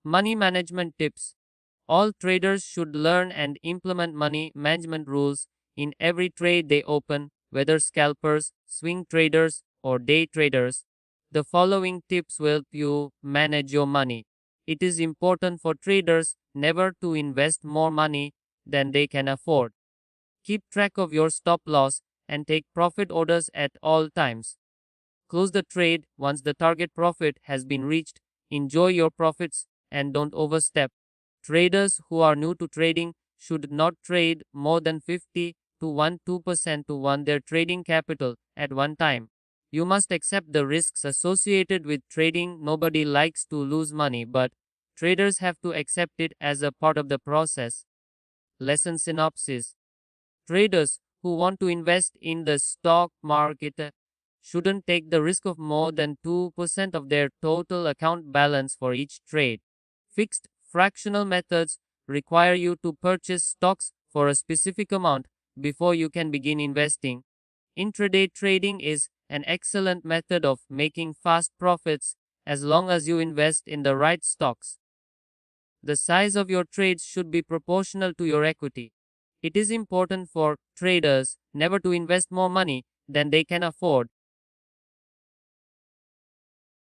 Money management tips. All traders should learn and implement money management rules in every trade they open, whether scalpers, swing traders, or day traders. The following tips will help you manage your money. It is important for traders never to invest more money than they can afford. Keep track of your stop loss and take profit orders at all times. Close the trade once the target profit has been reached. Enjoy your profits and don't overstep. Traders who are new to trading should not trade more than 50 to 2% to their trading capital at one time. You must accept the risks associated with trading. Nobody likes to lose money, but traders have to accept it as a part of the process. Lesson synopsis. Traders who want to invest in the stock market shouldn't take the risk of more than 2% of their total account balance for each trade. Fixed fractional methods require you to purchase stocks for a specific amount before you can begin investing. Intraday trading is an excellent method of making fast profits as long as you invest in the right stocks. The size of your trades should be proportional to your equity. It is important for traders never to invest more money than they can afford